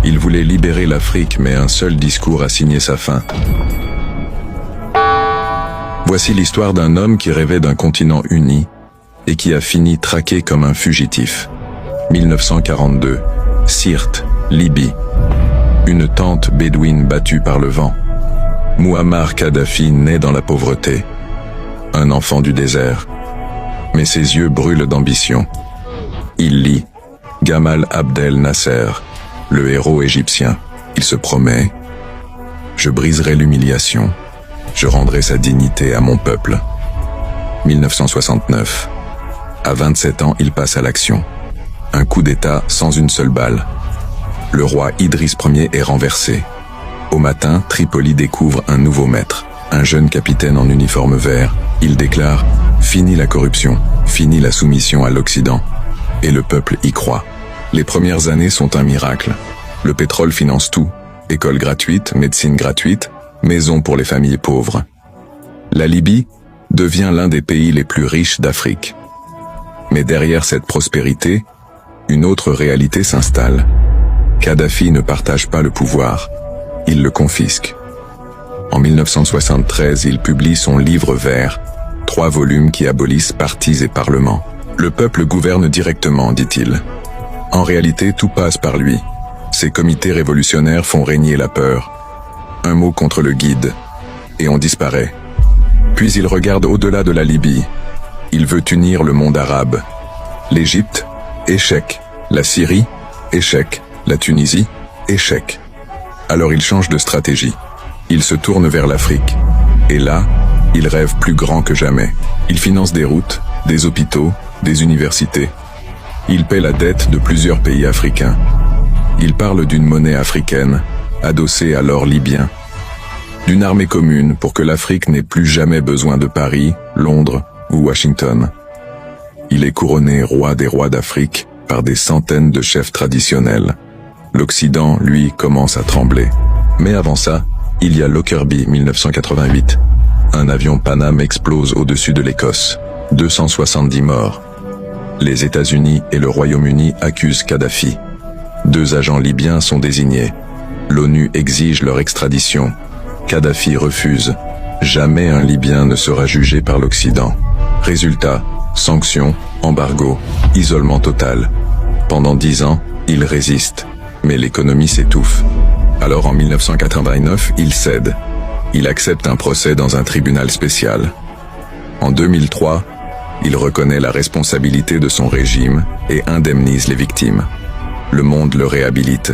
Il voulait libérer l'Afrique, mais un seul discours a signé sa fin. Voici l'histoire d'un homme qui rêvait d'un continent uni et qui a fini traqué comme un fugitif. 1942, Sirte, Libye. Une tente bédouine battue par le vent. Mouammar Kadhafi naît dans la pauvreté. Un enfant du désert. Mais ses yeux brûlent d'ambition. Il lit Gamal Abdel Nasser, le héros égyptien. Il se promet « Je briserai l'humiliation. Je rendrai sa dignité à mon peuple. » 1969. À 27 ans, il passe à l'action. Un coup d'État sans une seule balle. Le roi Idriss Ier est renversé. Au matin, Tripoli découvre un nouveau maître, un jeune capitaine en uniforme vert. Il déclare « Fini la corruption, fini la soumission à l'Occident ». Et le peuple y croit. Les premières années sont un miracle. Le pétrole finance tout. École gratuite, médecine gratuite, maison pour les familles pauvres. La Libye devient l'un des pays les plus riches d'Afrique. Mais derrière cette prospérité, une autre réalité s'installe. Kadhafi ne partage pas le pouvoir. Il le confisque. En 1973, il publie son livre vert, 3 volumes qui abolissent partis et parlements. Le peuple gouverne directement, dit-il. En réalité, tout passe par lui. Ces comités révolutionnaires font régner la peur. Un mot contre le guide, et on disparaît. Puis il regarde au-delà de la Libye. Il veut unir le monde arabe. L'Égypte, échec. La Syrie, échec. La Tunisie, échec. Alors il change de stratégie. Il se tourne vers l'Afrique. Et là, il rêve plus grand que jamais. Il finance des routes, des hôpitaux, des universités. Il paie la dette de plusieurs pays africains. Il parle d'une monnaie africaine, adossée à l'or libyen. D'une armée commune pour que l'Afrique n'ait plus jamais besoin de Paris, Londres ou Washington. Il est couronné roi des rois d'Afrique par des centaines de chefs traditionnels. L'Occident, lui, commence à trembler. Mais avant ça, il y a Lockerbie 1988. Un avion Paname explose au-dessus de l'Écosse. 270 morts. Les États-Unis et le Royaume-Uni accusent Kadhafi. 2 agents libyens sont désignés. L'ONU exige leur extradition. Kadhafi refuse. Jamais un Libyen ne sera jugé par l'Occident. Résultat, sanctions, embargo, isolement total. Pendant 10 ans, il résiste. Mais l'économie s'étouffe. Alors en 1989, il cède. Il accepte un procès dans un tribunal spécial. En 2003, il reconnaît la responsabilité de son régime et indemnise les victimes. Le monde le réhabilite.